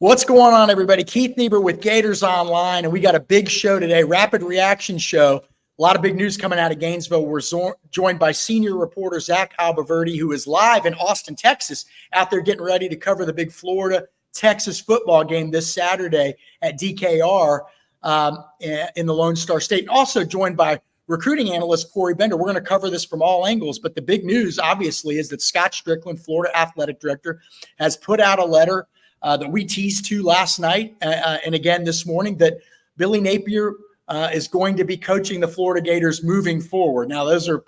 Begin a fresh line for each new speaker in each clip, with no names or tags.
What's going on, everybody? Keith Niebuhr with Gators Online, and we got a big show today, rapid reaction show. A lot of big news coming out of Gainesville. We're joined by senior reporter Zach Abolverdi, who is live in Austin, Texas, out there getting ready to cover the big Florida-Texas football game this Saturday at DKR in the Lone Star State. And also joined by recruiting analyst Corey Bender. We're going to cover this from all angles, but the big news, obviously, is that Scott Strickland, Florida athletic director, has put out a letter that we teased to last night and again this morning, that Billy Napier is going to be coaching the Florida Gators moving forward. Now, those are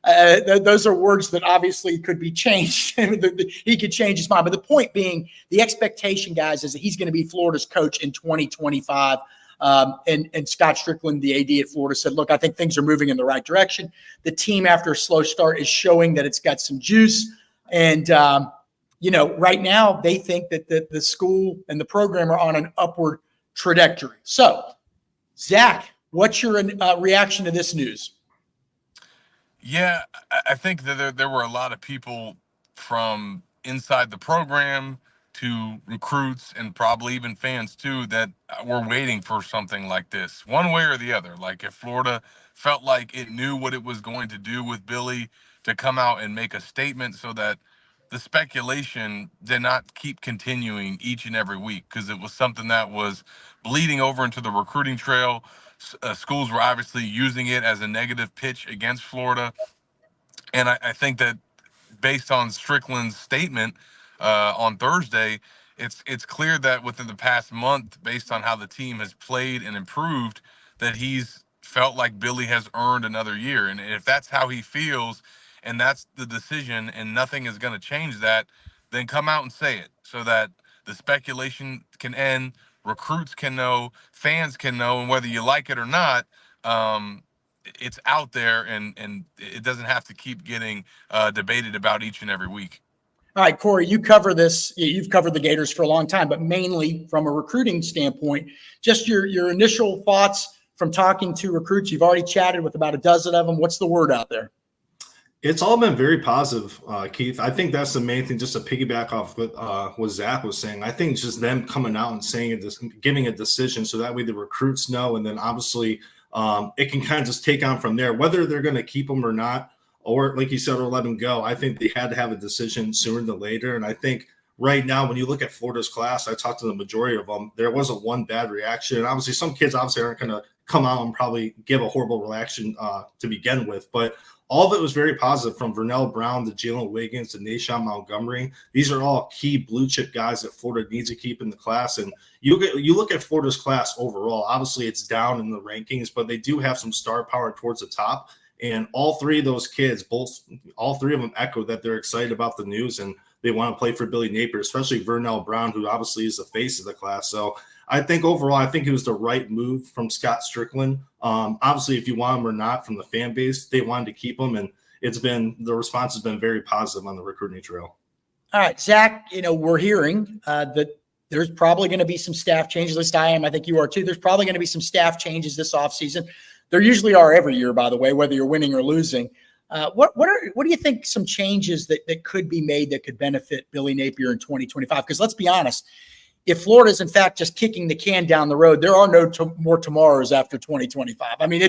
those are words that obviously could be changed. He could change his mind. But the point being, the expectation, guys, is that he's going to be Florida's coach in 2025. And Scott Strickland, the AD at Florida, said, look, I think things are moving in the right direction. The team, after a slow start, is showing that it's got some juice. And, right now they think that the school and the program are on an upward trajectory. So, Zach, what's your reaction to this news?
Yeah, I think that there were a lot of people from inside the program to recruits and probably even fans too that were waiting for something like this, one way or the other. Like if Florida felt like it knew what it was going to do with Billy, to come out and make a statement so that the speculation did not keep continuing each and every week, because it was something that was bleeding over into the recruiting trail. Schools were obviously using it as a negative pitch against Florida. And I think that based on Strickland's statement on Thursday, it's clear that within the past month, based on how the team has played and improved, that he's felt like Billy has earned another year. And if that's how he feels, and that's the decision, and nothing is going to change that, then come out and say it so that the speculation can end, recruits can know, fans can know, and whether you like it or not, it's out there, and it doesn't have to keep getting debated about each and every week.
All right, Corey, you cover this. You've covered the Gators for a long time, but mainly from a recruiting standpoint. Just your initial thoughts from talking to recruits. You've already chatted with about a dozen of them. What's the word out there?
It's all been very positive, Keith. I think that's the main thing, just to piggyback off what Zach was saying. I think just them coming out and saying it, giving a decision, so that way the recruits know, and then obviously it can kind of just take on from there, whether they're going to keep them or not, or like you said, or let them go. I think they had to have a decision sooner than later. And I think right now, when you look at Florida's class, I talked to the majority of them, there wasn't one bad reaction. And obviously some kids aren't going to come out and probably give a horrible reaction to begin with, but all of it was very positive, from Vernell Brown to Jalen Wiggins to Nashawn Montgomery. These are all key blue chip guys that Florida needs to keep in the class. And you look at Florida's class overall, obviously it's down in the rankings, but they do have some star power towards the top. And all three of those kids, all three of them echo that they're excited about the news and they want to play for Billy Napier, especially Vernell Brown, who obviously is the face of the class. So I think overall, I think it was the right move from Scott Strickland. Obviously, if you want him or not from the fan base, they wanted to keep him, and the response has been very positive on the recruiting trail.
All right, Zach, we're hearing that there's probably going to be some staff changes. At least I am. I think you are too. There's probably going to be some staff changes this offseason. There usually are every year, by the way, whether you're winning or losing. What do you think some changes that could be made that could benefit Billy Napier in 2025? Because let's be honest, if Florida is in fact just kicking the can down the road, there are no more tomorrows after 2025. I mean,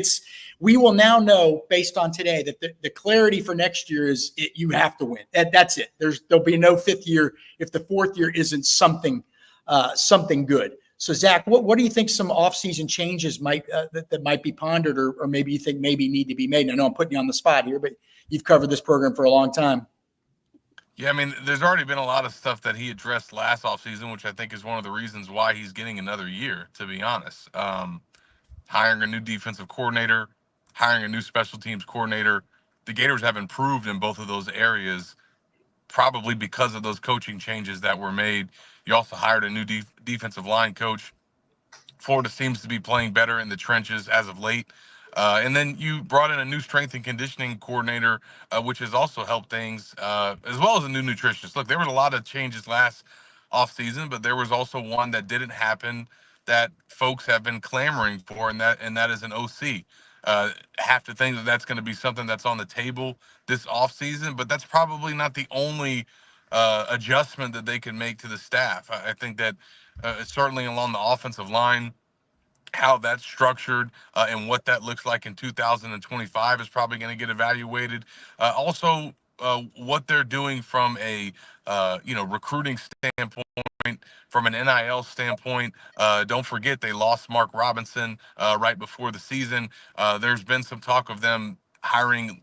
we will now know based on today that the clarity for next year is you have to win. That's it. There'll be no fifth year if the fourth year isn't something good. So Zach, what do you think some offseason changes that might be pondered, or maybe you think need to be made? And I know I'm putting you on the spot here, but you've covered this program for a long time.
Yeah, I mean, there's already been a lot of stuff that he addressed last offseason, which I think is one of the reasons why he's getting another year, to be honest. Hiring a new defensive coordinator, hiring a new special teams coordinator. The Gators have improved in both of those areas, probably because of those coaching changes that were made. You also hired a new defensive line coach. Florida seems to be playing better in the trenches as of late. And then you brought in a new strength and conditioning coordinator, which has also helped things, as well as a new nutritionist. Look, there was a lot of changes last offseason, but there was also one that didn't happen that folks have been clamoring for, and that is an OC. Have to think that's going to be something that's on the table this offseason, but that's probably not the only adjustment that they can make to the staff. I think that certainly along the offensive line, how that's structured and what that looks like in 2025 is probably going to get evaluated. Also, what they're doing from a recruiting standpoint, from an NIL standpoint. Don't forget they lost Mark Robinson right before the season. There's been some talk of them hiring.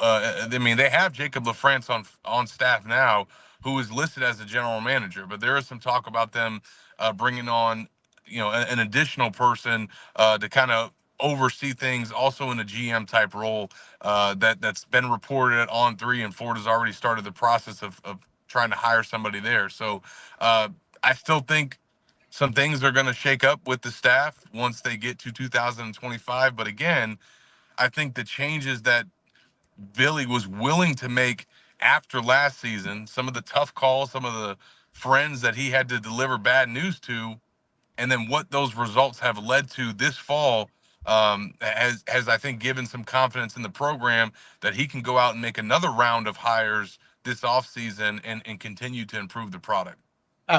I mean, they have Jacob LaFrance on staff now, who is listed as the general manager, but there is some talk about them bringing on an additional person to kind of oversee things, also in a GM type role. That's been reported at On3, and Florida's already started the process of trying to hire somebody there. So I still think some things are going to shake up with the staff once they get to 2025. But again, I think the changes that Billy was willing to make after last season, some of the tough calls, some of the friends that he had to deliver bad news to, and then what those results have led to this fall, has I think given some confidence in the program that he can go out and make another round of hires this offseason and continue to improve the product.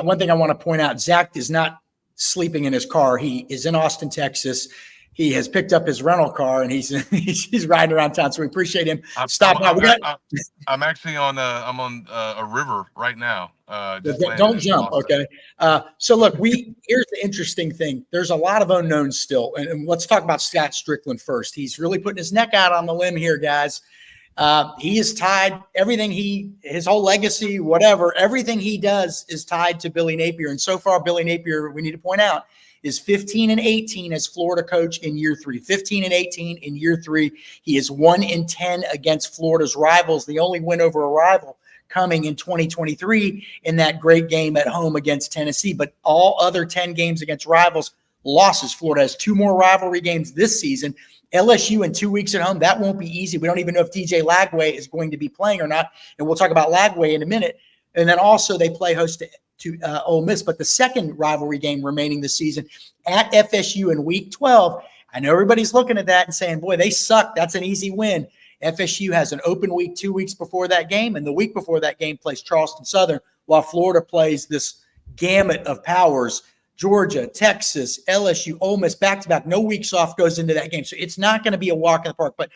One thing I want to point out, Zach is not sleeping in his car. He is in Austin, Texas. He has picked up his rental car and he's riding around town. So we appreciate him.
I'm actually on a river right now.
Don't jump. Okay. So look, here's the interesting thing. There's a lot of unknowns still. And let's talk about Scott Strickland first. He's really putting his neck out on the limb here, guys. He is tied. His whole legacy, whatever, everything he does is tied to Billy Napier. And so far, Billy Napier, we need to point out, is 15-18 as Florida coach in year 3. 15-18 in year 3. He is 1-10 against Florida's rivals. The only win over a rival coming in 2023 in that great game at home against Tennessee. But all other 10 games against rivals, losses. Florida has 2 more rivalry games this season. LSU in 2 weeks at home. That won't be easy. We don't even know if DJ Lagway is going to be playing or not. And we'll talk about Lagway in a minute. And then also they play host to Ole Miss. But the second rivalry game remaining this season at FSU in week 12, I know everybody's looking at that and saying, boy, they suck. That's an easy win. FSU has an open week 2 weeks before that game. And the week before that game plays Charleston Southern, while Florida plays this gamut of powers. Georgia, Texas, LSU, Ole Miss, back-to-back. No weeks off goes into that game. So it's not going to be a walk in the park. But,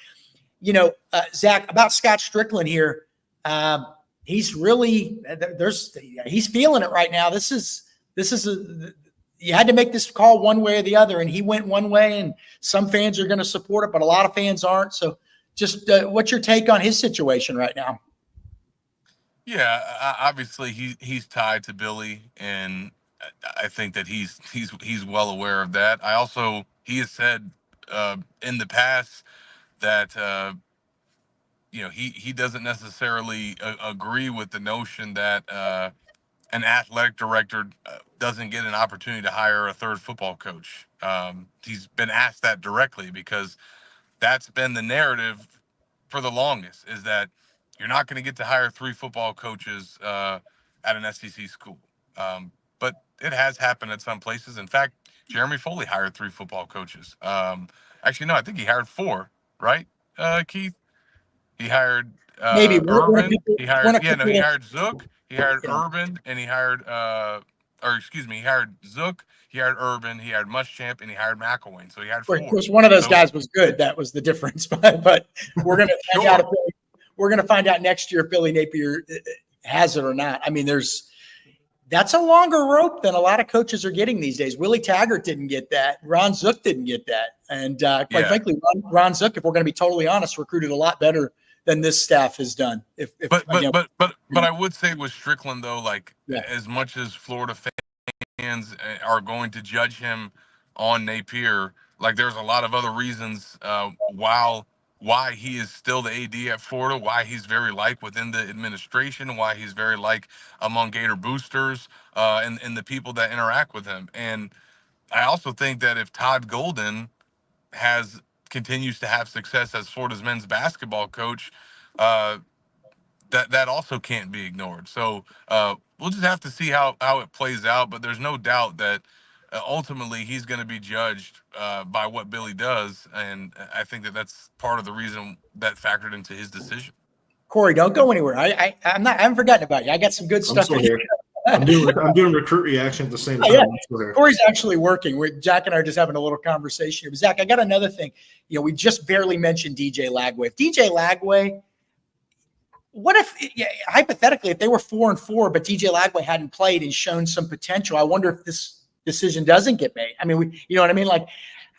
Zach, about Scott Strickland here, he's really he's feeling it right now. You had to make this call one way or the other, and he went one way, and some fans are going to support it, but a lot of fans aren't. So just what's your take on his situation right now?
Yeah, obviously he's tied to Billy, and I think that he's well aware of that. He has said in the past that he doesn't necessarily agree with the notion that an athletic director doesn't get an opportunity to hire a third football coach. He's been asked that directly because that's been the narrative for the longest, is that you're not going to get to hire 3 football coaches at an SEC school. But it has happened at some places. In fact, Jeremy Foley hired 3 football coaches. Actually, no, I think he hired 4, right, Keith? He hired
Maybe
Urban. He hired Zook. He hired Urban, and he hired he hired Zook. He hired Urban. He hired Muschamp, and he hired McElwain. So he had 4.
Of course, one of those guys was good. That was the difference. But we're going to find out. We're going to find out next year if Billy Napier has it or not. I mean, that's a longer rope than a lot of coaches are getting these days. Willie Taggart didn't get that. Ron Zook didn't get that. And quite frankly, Ron Zook, if we're going to be totally honest, recruited a lot better than this staff has done. But
I would say with Strickland though, as much as Florida fans are going to judge him on Napier, there's a lot of other reasons why he is still the AD at Florida, why he's very liked within the administration, why he's very liked among Gator boosters and the people that interact with him. And I also think that if Todd Golden continues to have success as Florida's men's basketball coach, that also can't be ignored. So we'll just have to see how it plays out. But there's no doubt that ultimately he's going to be judged by what Billy does. And I think that that's part of the reason that factored into his decision.
Corey, don't go anywhere. I haven't forgotten about you. I got some good
I'm
stuff.
still here. I'm doing recruit reaction at the same time.
Yeah.
I'm still here.
Corey's actually working. Jack and I are just having a little conversation here. But Zach, I got another thing. We just barely mentioned DJ Lagway. If DJ Lagway, what if hypothetically, if they were 4-4, but DJ Lagway hadn't played and shown some potential, I wonder if this decision doesn't get made. I mean, you know what I mean? Like,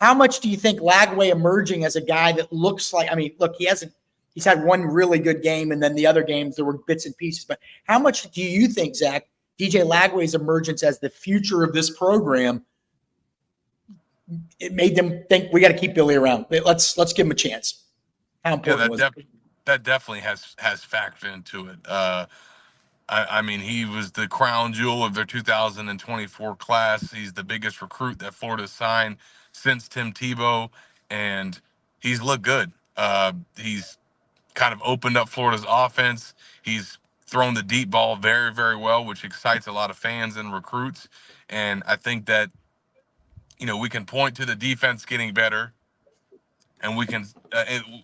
how much do you think Lagway emerging as a guy that looks like? I mean, look, he's had one really good game, and then the other games there were bits and pieces. But how much do you think, Zach, DJ Lagway's emergence as the future of this program, it made them think we got to keep Billy around? Let's give him a chance. How important was it?
That definitely has factored into it. I mean, he was the crown jewel of their 2024 class. He's the biggest recruit that Florida signed since Tim Tebow, and he's looked good. He's kind of opened up Florida's offense. He's thrown the deep ball very, very well, which excites a lot of fans and recruits. And I think that, we can point to the defense getting better, and we can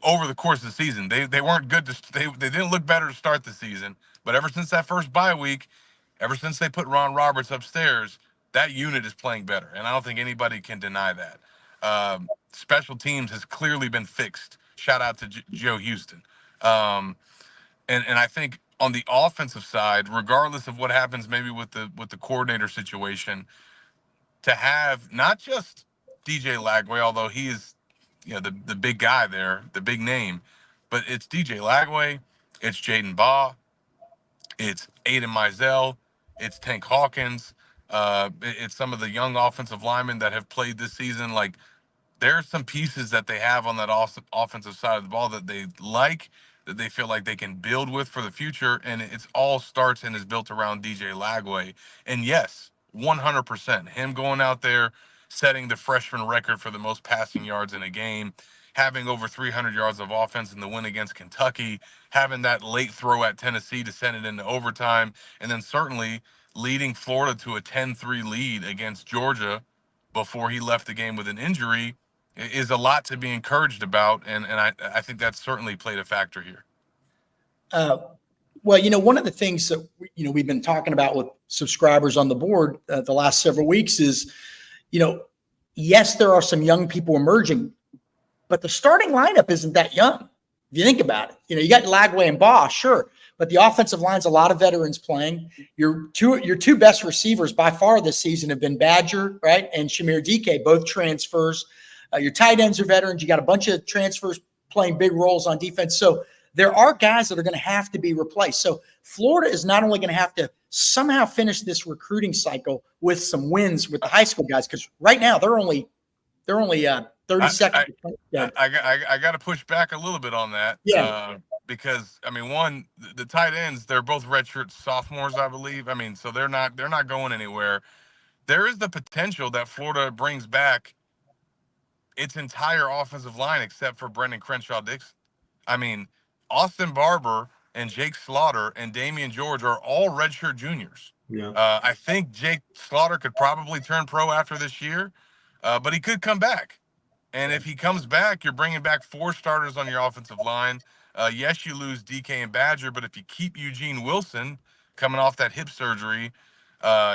over the course of the season, they weren't good. They didn't look better to start the season, but ever since that first bye week, ever since they put Ron Roberts upstairs, that unit is playing better, and I don't think anybody can deny that. Special teams has clearly been fixed. Shout out to Joe Houston. And I think on the offensive side, regardless of what happens maybe with the coordinator situation, to have not just DJ Lagway, although he is the big guy there, the big name, but it's DJ Lagway, it's Jaden Baugh, it's Aiden Mizell, it's Tank Hawkins, it's some of the young offensive linemen that have played this season. Like, there are some pieces that they have on that offensive side of the ball that they like, that they feel like they can build with for the future, and it's all starts and is built around DJ Lagway. And yes, 100%, him going out there, setting the freshman record for the most passing yards in a game, having over 300 yards of offense in the win against Kentucky, having that late throw at Tennessee to send it into overtime, and then certainly leading Florida to a 10-3 lead against Georgia before he left the game with an injury is a lot to be encouraged about, and I think that's certainly played a factor here.
Well, one of the things that we've been talking about with subscribers on the board the last several weeks is, yes, there are some young people emerging, but the starting lineup isn't that young. If you think about it, you got Lagway and Baugh, sure, but the offensive line's a lot of veterans playing. Your two best receivers by far this season have been Badger, right, and Shamir DK, both transfers. Your tight ends are veterans. You got a bunch of transfers playing big roles on defense. So there are guys that are going to have to be replaced. So Florida is not only going to have to somehow finish this recruiting cycle with some wins with the high school guys, because right now they're only 30 seconds.
I got to push back a little bit on that.
Yeah.
Because I mean, one, the tight ends, they're both redshirt sophomores, I believe. I mean, so they're not going anywhere. There is the potential that Florida brings back its entire offensive line except for Brendan Crenshaw-Dixon. I mean, Austin Barber and Jake Slaughter and Damian George are all redshirt juniors.
Yeah.
I think Jake Slaughter could probably turn pro after this year, but he could come back. And if he comes back, you're bringing back 4 starters on your offensive line. Yes, you lose DK and Badger, but if you keep Eugene Wilson coming off that hip surgery,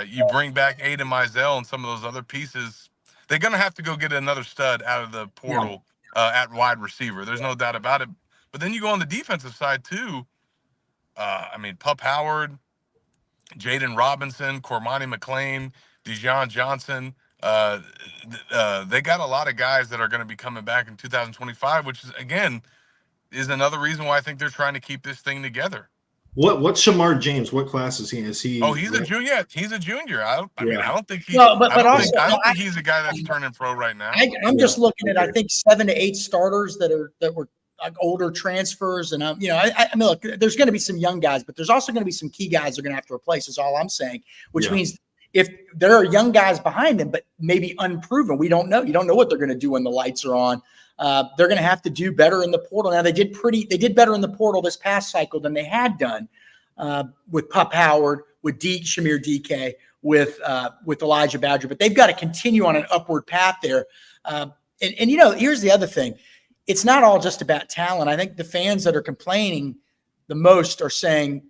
you bring back Aiden Mizell and some of those other pieces. They're going to have to go get another stud out of the portal at wide receiver. There's no doubt about it. But then you go on the defensive side, too. I mean, Pup Howard, Jaden Robinson, Cormani McLean, Dijon Johnson. They got a lot of guys that are going to be coming back in 2025, which is, again, is another reason why I think they're trying to keep this thing together.
What's Shamar James? What class is he?
Oh, he's a junior. He's a junior. I don't think he's.
Well,
I don't think he's a guy that's turning pro right now.
I'm just looking at, I think, 7 to 8 starters that were like older transfers, and I mean, look, there's going to be some young guys, but there's also going to be some key guys they're going to have to replace. Is all I'm saying. Which means if there are young guys behind them, but maybe unproven, we don't know. You don't know what they're going to do when the lights are on. They're going to have to do better in the portal. Now they did better in the portal this past cycle than they had done with Pup Howard, with Shamir DK, with Elijah Badger, but they've got to continue on an upward path there. And here's the other thing. It's not all just about talent. I think the fans that are complaining, the most are saying,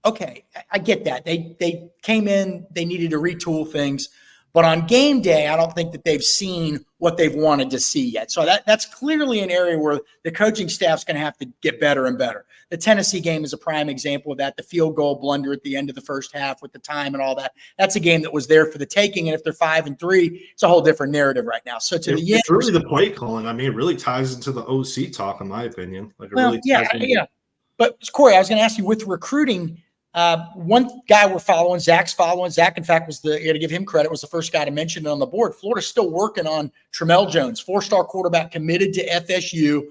okay, I get that. They came in, they needed to retool things. But on game day, I don't think that they've seen what they've wanted to see yet. So that's clearly an area where the coaching staff's going to have to get better and better. The Tennessee game is a prime example of that. The field goal blunder at the end of the first half with the time and all that. That's a game that was there for the taking. And if they're 5-3, it's a whole different narrative right now. So
it's really the play calling. I mean, it really ties into the OC talk, in my opinion.
Yeah. But Corey, I was going to ask you with recruiting. One guy we're following, Zach's following. Zach, in fact, you got to give him credit, was the first guy to mention it on the board. Florida's still working on Tramel Jones, 4-star quarterback committed to FSU.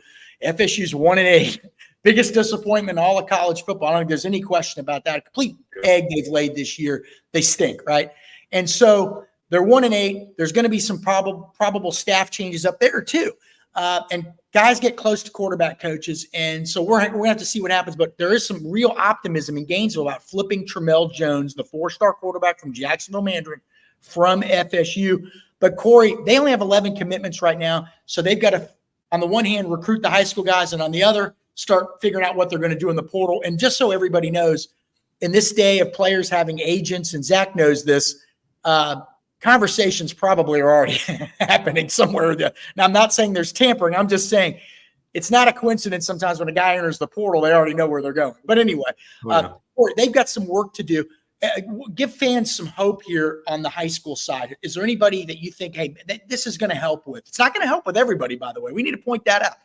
FSU's 1-8. Biggest disappointment in all of college football. I don't think there's any question about that. A complete egg they've laid this year. They stink, right? And so they're 1-8. There's going to be some probable staff changes up there too. And guys get close to quarterback coaches. And so we're going to have to see what happens. But there is some real optimism in Gainesville about flipping Tramel Jones, the 4-star quarterback from Jacksonville Mandarin, from FSU. But, Corey, they only have 11 commitments right now. So they've got to, on the one hand, recruit the high school guys, and on the other, start figuring out what they're going to do in the portal. And just so everybody knows, in this day of players having agents, and Zach knows this, conversations probably are already happening somewhere. Now, I'm not saying there's tampering. I'm just saying it's not a coincidence sometimes when a guy enters the portal, they already know where they're going. But anyway, they've got some work to do. Give fans some hope here on the high school side. Is there anybody that you think, hey, this is going to help with? It's not going to help with everybody, by the way. We need to point that out.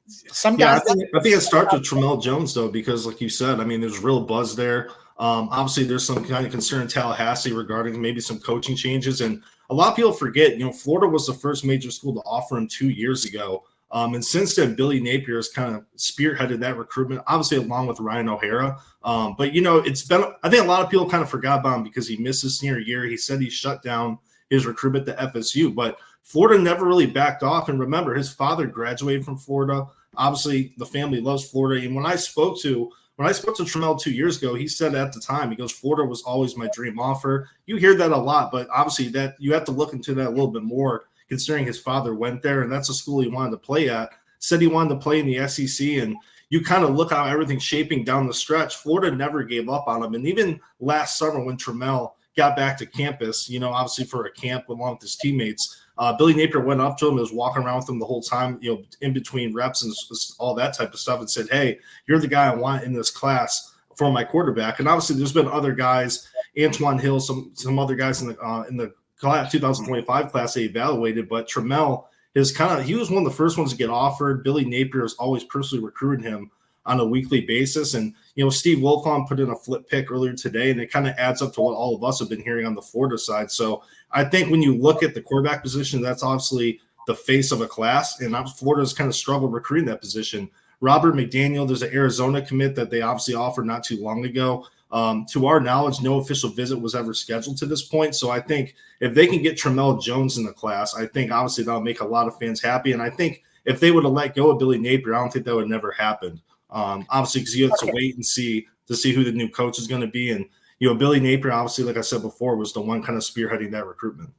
Some guys.
I think it starts with Tramel Jones, though, because like you said, I mean, there's real buzz there. Obviously, there's some kind of concern in Tallahassee regarding maybe some coaching changes. And a lot of people forget, Florida was the first major school to offer him 2 years ago. And since then, Billy Napier has kind of spearheaded that recruitment, obviously along with Ryan O'Hara. But, it's been – I think a lot of people kind of forgot about him because he missed his senior year. He said he shut down his recruitment to FSU. But Florida never really backed off. And remember, his father graduated from Florida. Obviously, the family loves Florida. And when I spoke to Tramel 2 years ago, he said at the time, he goes, Florida was always my dream offer. You hear that a lot, but obviously that you have to look into that a little bit more, considering his father went there, and that's a school he wanted to play at. Said he wanted to play in the SEC, and you kind of look how everything's shaping down the stretch. Florida never gave up on him. And even last summer when Tramel got back to campus, obviously for a camp along with his teammates, Billy Napier went up to him and was walking around with him the whole time, in between reps and all that type of stuff, and said, hey, you're the guy I want in this class for my quarterback. And obviously there's been other guys, Antoine Hill, some other guys in the class 2025 class they evaluated, but Tramel he was one of the first ones to get offered. Billy Napier has always personally recruited him on a weekly basis. And, Steve Wilfon put in a flip pick earlier today, and it kind of adds up to what all of us have been hearing on the Florida side. So I think when you look at the quarterback position, that's obviously the face of a class, and Florida's kind of struggled recruiting that position. Robert McDaniel, there's an Arizona commit that they obviously offered not too long ago. To our knowledge, no official visit was ever scheduled to this point. So I think if they can get Tramel Jones in the class, I think obviously that'll make a lot of fans happy. And I think if they would have let go of Billy Napier, I don't think that would never happen. Obviously, because you have to wait and see who the new coach is going to be. And, Billy Napier, obviously, like I said before, was the one kind of spearheading that recruitment.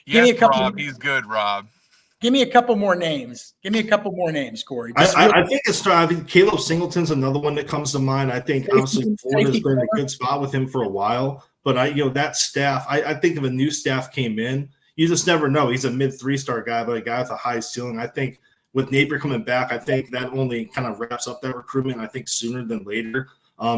Yes, Rob, he's good, Rob.
Give me a couple more names. Corey.
I think Caleb Singleton's another one that comes to mind. I think obviously Florida's been in a good spot with him for a while. But that staff, I think if a new staff came in, you just never know. He's a mid 3-star guy, but a guy with a high ceiling. I think with Napier coming back, I think that only kind of wraps up that recruitment, I think, sooner than later.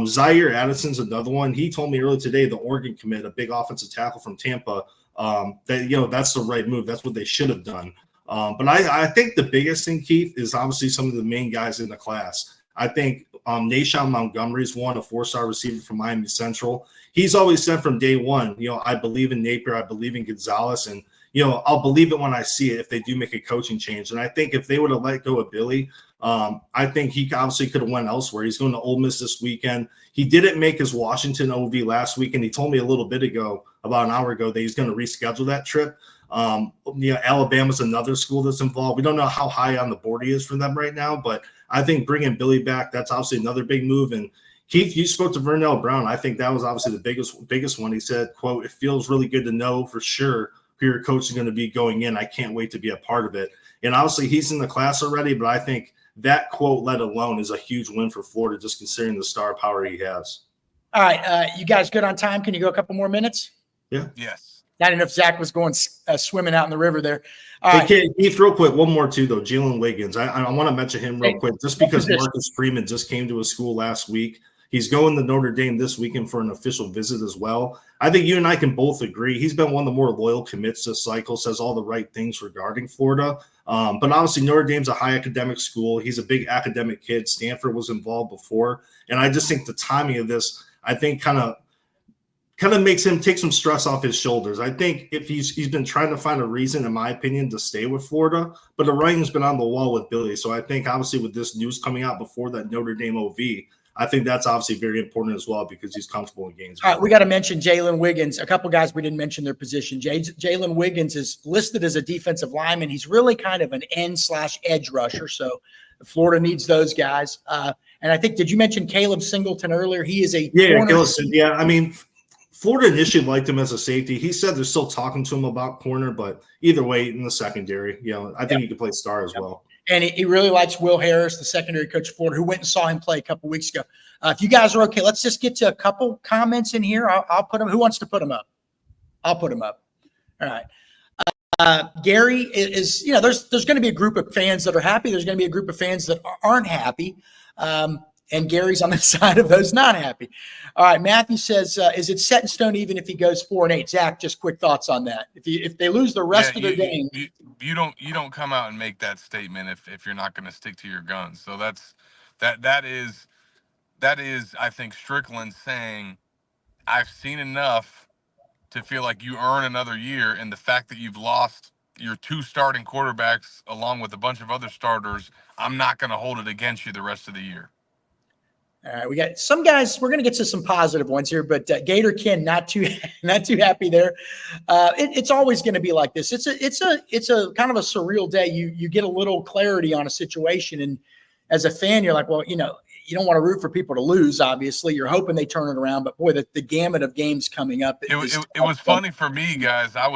Zaire Addison's another one. He told me earlier today, the Oregon commit, a big offensive tackle from Tampa, that, that's the right move. That's what they should have done. But I think the biggest thing, Keith, is obviously some of the main guys in the class. I think Nashawn Montgomery's one, a 4-star receiver from Miami Central. He's always said from day one, I believe in Napier, I believe in Gonzalez, and I'll believe it when I see it if they do make a coaching change. And I think if they would have let go of Billy, I think he obviously could have went elsewhere. He's going to Ole Miss this weekend. He didn't make his Washington OV last week, and he told me a little bit ago, about an hour ago, that he's going to reschedule that trip. Alabama's another school that's involved. We don't know how high on the board he is for them right now, but I think bringing Billy back, that's obviously another big move. And Keith, you spoke to Vernell Brown. I think that was obviously the biggest one. He said, quote, "It feels really good to know for sure who your coach is going to be going in. I can't wait to be a part of it." And obviously he's in the class already, but I think that quote, let alone, is a huge win for Florida, just considering the star power he has.
All right. You guys good on time? Can you go a couple more minutes?
Yeah.
Yes.
I didn't know if Zach was going swimming out in the river there. All
Hey,
right.
Keith, real quick, one more too, though. Jalen Wiggins. I want to mention him real quick, just because Marcus Freeman just came to his school last week. He's going to Notre Dame this weekend for an official visit as well. I think you and I can both agree he's been one of the more loyal commits this cycle, says all the right things regarding Florida. But obviously Notre Dame's a high academic school. He's a big academic kid. Stanford was involved before. And I just think the timing of this, I think kind of makes him take some stress off his shoulders. I think if he's been trying to find a reason, in my opinion, to stay with Florida, but the writing's been on the wall with Billy. So I think obviously with this news coming out before that Notre Dame OV, I think that's obviously very important as well because he's comfortable in games.
All right, we got to mention Jalen Wiggins. A couple guys we didn't mention their position. Jalen Wiggins is listed as a defensive lineman. He's really kind of an end/edge rusher. So Florida needs those guys. And I think, did you mention Caleb Singleton earlier? He is a corner.
Yeah. I mean, Florida initially liked him as a safety. He said they're still talking to him about corner, but either way, in the secondary, I think he could play star as well.
And he really likes Will Harris, the secondary coach of Florida, who went and saw him play a couple weeks ago. If you guys are okay, let's just get to a couple comments in here. I'll put them. Who wants to put them up? I'll put them up. All right. Gary is, there's going to be a group of fans that are happy. There's going to be a group of fans that aren't happy. And Gary's on the side of those not happy. All right. Matthew says, is it set in stone even if he goes 4-8? Zach, just quick thoughts on that. If they lose the rest of their game.
You don't come out and make that statement if you're not going to stick to your guns. So that is I think Strickland saying, I've seen enough to feel like you earn another year, and the fact that you've lost your two starting quarterbacks along with a bunch of other starters, I'm not going to hold it against you the rest of the year.
All right, we got some guys. We're going to get to some positive ones here, but Gator Ken not too happy there. It's always going to be like this. It's a kind of a surreal day. You get a little clarity on a situation, and as a fan, you're like, well, you don't want to root for people to lose. Obviously, you're hoping they turn it around, but boy, the gamut of games coming up.
It was funny for me, guys. I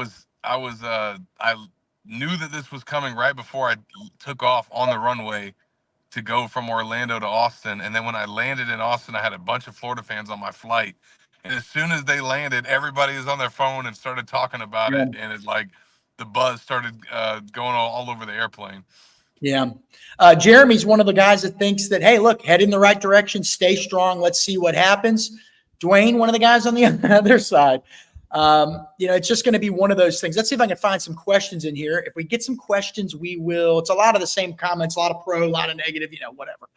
knew that this was coming right before I took off on the runway to go from Orlando to Austin. And then when I landed in Austin, I had a bunch of Florida fans on my flight. And as soon as they landed, everybody was on their phone and started talking about it. And it's like the buzz started going all over the airplane.
Yeah. Jeremy's one of the guys that thinks that, hey, look, head in the right direction, stay strong. Let's see what happens. Dwayne, one of the guys on the other side. It's just going to be one of those things. Let's see if I can find some questions in here. If we get some questions, we will. It's a lot of the same comments, a lot of pro, a lot of negative, whatever.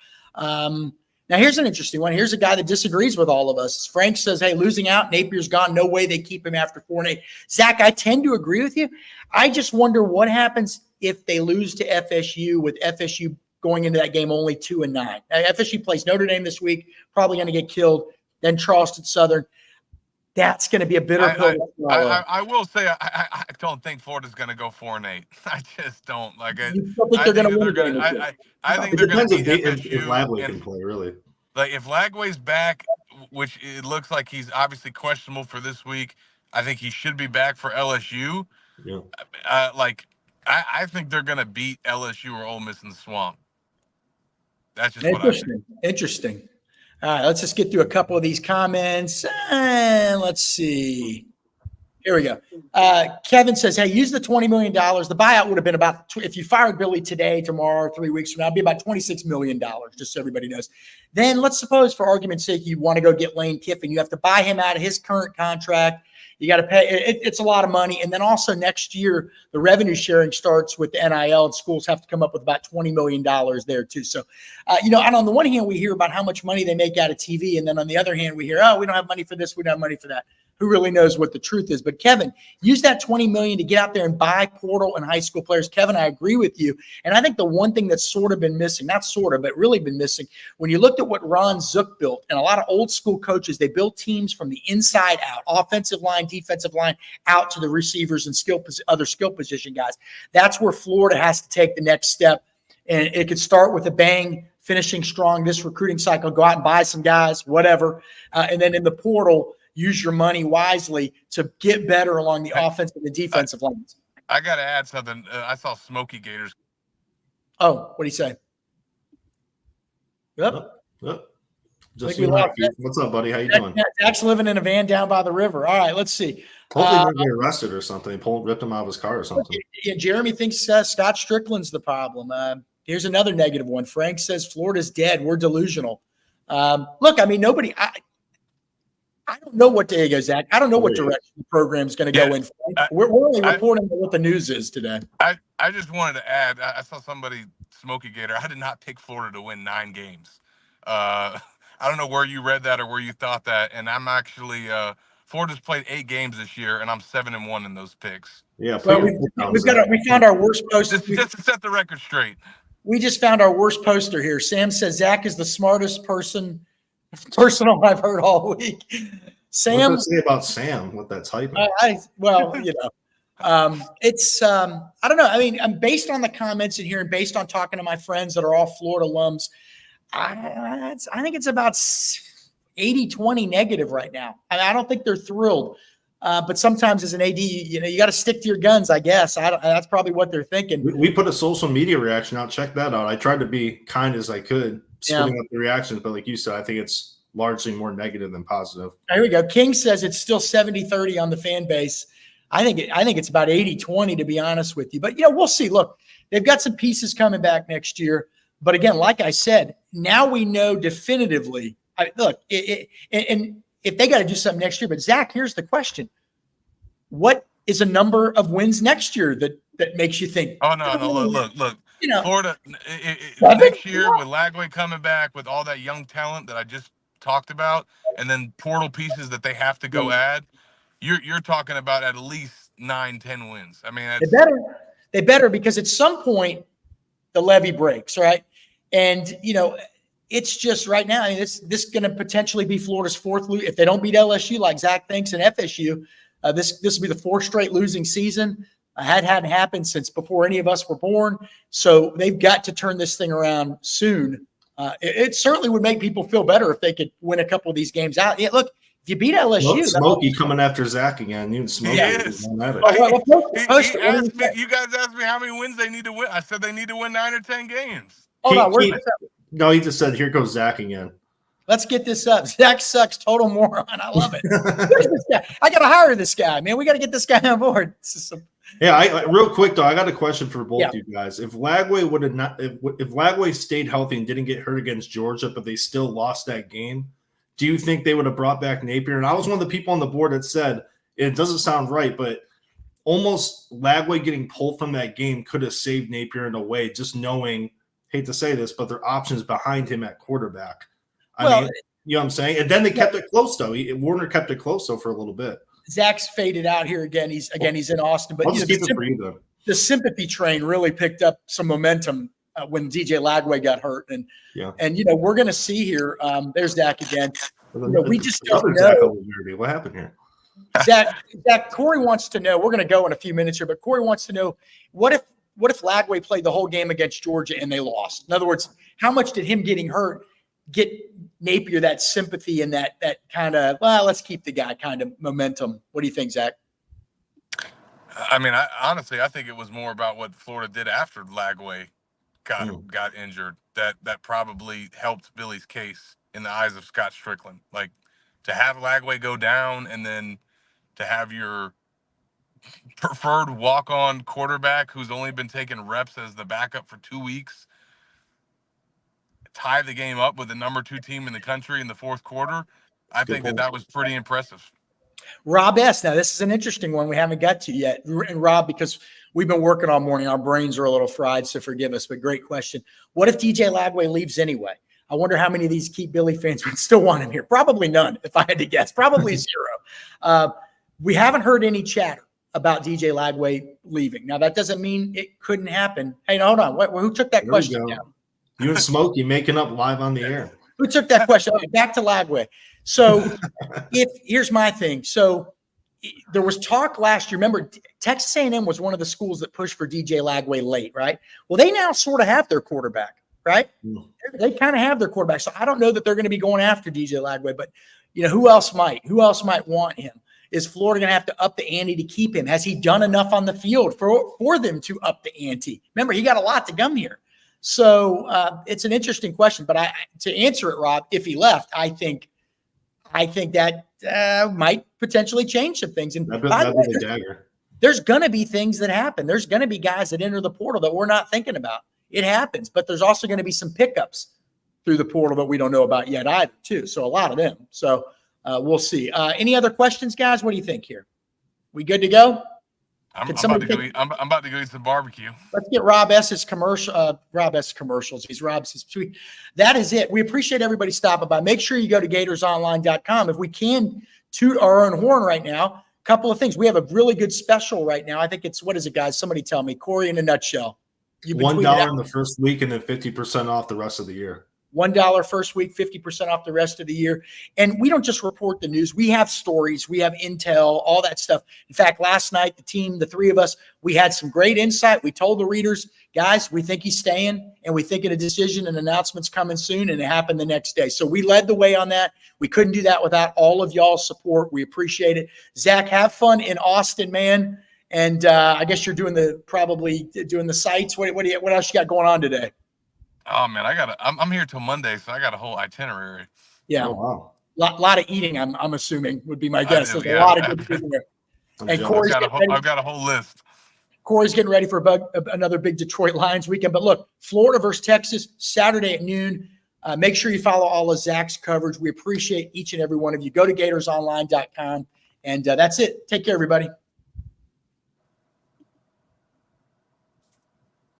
Now, here's an interesting one. Here's a guy that disagrees with all of us. Frank says, hey, losing out, Napier's gone. No way they keep him after 4-8. Zach, I tend to agree with you. I just wonder what happens if they lose to FSU, with FSU going into that game only 2-9. FSU plays Notre Dame this week, probably going to get killed. Then Charleston Southern. That's going to be a bitter pill.
I will say I don't think Florida's going to Lagway's I just don't. I think they're going to. I think they're going to beat FSU.
If Lagway can play, really.
Like if Lagway's back, which it looks like he's obviously questionable for this week, I think he should be back for LSU.
Yeah.
I think they're going to beat LSU or Ole Miss in the Swamp. That's just what I think.
Interesting. All right, let's just get through a couple of these comments. Let's see. Here we go. Kevin says, hey, use the $20 million. The buyout would have been about, if you fired Billy today, tomorrow, 3 weeks from now, it'd be about $26 million, just so everybody knows. Then let's suppose, for argument's sake, you want to go get Lane Kiffin. You have to buy him out of his current contract. You got to pay. It's a lot of money. And then also next year, the revenue sharing starts with the NIL, and schools have to come up with about $20 million there too. So, and on the one hand, we hear about how much money they make out of TV. And then on the other hand, we hear, oh, we don't have money for this. We don't have money for that. Who really knows what the truth is? But Kevin, use that $20 million to get out there and buy portal and high school players. Kevin, I agree with you. And I think the one thing that's sort of been missing, not sort of, but really been missing, when you looked at what Ron Zook built, and a lot of old school coaches, they built teams from the inside out, offensive line, defensive line, out to the receivers and other skill position guys. That's where Florida has to take the next step. And it could start with a bang, finishing strong this recruiting cycle, go out and buy some guys, whatever. And then in the portal, use your money wisely to get better along the offensive and the defensive lines.
I got to add something. I saw Smokey Gators.
Oh, what do you say? Yep.
Yep.
I
Just
think we
you and I,
lost
Keith. What's up, buddy? How you doing?
Zach's living in a van down by the river. All right, let's see.
Hopefully he didn't get arrested or something. Ripped him out of his car or something.
Yeah, Jeremy thinks Scott Strickland's the problem. Here's another negative one. Frank says Florida's dead. We're delusional. Look, I mean, I don't know what day it goes, Zach. I don't know what direction the program's going to go in. We're only reporting what the news is today.
I just wanted to add, I saw somebody, Smokey Gator, I did not pick Florida to win 9 games. I don't know where you read that or where you thought that, and I'm actually Florida's played 8 games this year, and I'm 7-1 in those picks.
Yeah,
well, we found our worst poster.
Just to set the record straight.
We just found our worst poster here. Sam says Zach is the smartest personal I've heard all week. Sam,
what's that say about Sam with that typing?
It's I don't know. I mean, I'm based on the comments in here and based on talking to my friends that are all Florida alums. I think it's about 80-20 negative right now. I don't think they're thrilled. But sometimes as an AD, you got to stick to your guns, I guess. That's probably what they're thinking.
We put a social media reaction out. Check that out. I tried to be kind as I could, splitting up the reactions. But like you said, I think it's largely more negative than positive.
Here we go. King says it's still 70-30 on the fan base. I think it's about 80-20, to be honest with you. But, we'll see. Look, they've got some pieces coming back next year. But, again, like I said, now we know definitively. And if they got to do something next year. But, Zach, here's the question. What is a number of wins next year that makes you think?
Oh, no, look. Florida next year with Lagway coming back with all that young talent that I just talked about, and then portal pieces that they have to go add, you're talking about at least 9-10 wins. I mean,
they better because at some point the levee breaks, right? And it's just right now. I mean, this is going to potentially be Florida's 4th if they don't beat LSU like Zach thinks and FSU. This will be the 4th straight losing season. Hadn't happened since before any of us were born. So they've got to turn this thing around soon. It certainly would make people feel better if they could win a couple of these games out. Yeah, look, if you beat LSU,
Smokey coming after Zach again. You and Smokey.
Yes. You guys asked me how many wins they need to win. I said they need to win 9 or 10 games.
No, he just said, "Here goes Zach again."
Let's get this up. Zach sucks, total moron. I love it. Where's this guy? I got to hire this guy, man. We got to get this guy on board.
Real quick though, I got a question for both you guys. If Lagway would have not, if Lagway stayed healthy and didn't get hurt against Georgia, but they still lost that game, do you think they would have brought back Napier? And I was one of the people on the board that said it doesn't sound right, but almost Lagway getting pulled from that game could have saved Napier in a way. Just knowing, hate to say this, but their options behind him at quarterback. I mean, you know what I'm saying? And then they kept it close though. Warner kept it close though for a little bit.
Zach's faded out here again. He's in Austin, but the sympathy train really picked up some momentum when DJ Lagway got hurt, and we're going to see here. There's Zach again. We just don't know.
What happened here?
Zach, Corey wants to know. We're going to go in a few minutes here, but Corey wants to know what if Lagway played the whole game against Georgia and they lost? In other words, how much did him getting hurt get Napier that sympathy and that kind of, let's keep the guy kind of momentum? What do you think, Zach?
I mean, honestly, I think it was more about what Florida did after Lagway got injured that probably helped Billy's case in the eyes of Scott Strickland. Like, to have Lagway go down and then to have your preferred walk-on quarterback who's only been taking reps as the backup for 2 weeks tie the game up with the number 2 team in the country in the 4th quarter, I think that was pretty impressive.
Rob S. Now, this is an interesting one we haven't got to yet. And Rob, because we've been working all morning, our brains are a little fried, so forgive us, but great question. What if DJ Lagway leaves anyway? I wonder how many of these Keep Billy fans would still want him here. Probably none, if I had to guess. Probably 0. We haven't heard any chatter about DJ Lagway leaving. Now, that doesn't mean it couldn't happen. Hey, hold on. Who took that question down?
You and Smokey making up live on the air.
Who took that question? Okay, back to Lagway. So here's my thing. So there was talk last year. Remember, Texas A&M was one of the schools that pushed for DJ Lagway late, right? Well, they now sort of have their quarterback, right? They kind of have their quarterback. So I don't know that they're going to be going after DJ Lagway, but who else might? Who else might want him? Is Florida going to have to up the ante to keep him? Has he done enough on the field for them to up the ante? Remember, he got a lot to come here. So it's an interesting question, but to answer it, Rob, if he left, I think that might potentially change some things. And
That'd
by the
be
way,
the dagger.
there's going to be things that happen. There's going to be guys that enter the portal that we're not thinking about. It happens, but there's also going to be some pickups through the portal that we don't know about yet either, too. So a lot of them. So we'll see. Any other questions, guys? What do you think here? We good to go?
I'm about to go eat some barbecue.
Let's get Rob S's commercial. Rob S commercials. He's Rob's his tweet. That is it. We appreciate everybody stopping by. Make sure you go to GatorsOnline.com. If we can toot our own horn right now, a couple of things. We have a really good special right now. I think it's, what is it, guys? Somebody tell me. Corey, in a nutshell.
$1 in the first week and then 50% off the rest of the year.
$1 first week, 50% off the rest of the year. And we don't just report the news. We have stories. We have intel, all that stuff. In fact, last night, the team, the three of us, we had some great insight. We told the readers, guys, we think he's staying, and we think a decision and announcements coming soon, and it happened the next day. So we led the way on that. We couldn't do that without all of y'all's support. We appreciate it. Zach, have fun in Austin, man. And I guess you're probably doing the sites. What else you got going on today?
Oh man, I'm here till Monday, so I got a whole itinerary.
Yeah.
Oh, wow.
Lot of eating, I'm assuming, would be my guess. There's
yeah.
a lot of good food there. And
I've got a whole list.
Corey's getting ready for another big Detroit Lions weekend. But look, Florida versus Texas, Saturday at noon. Make sure you follow all of Zach's coverage. We appreciate each and every one of you. Go to GatorsOnline.com. And that's it. Take care, everybody.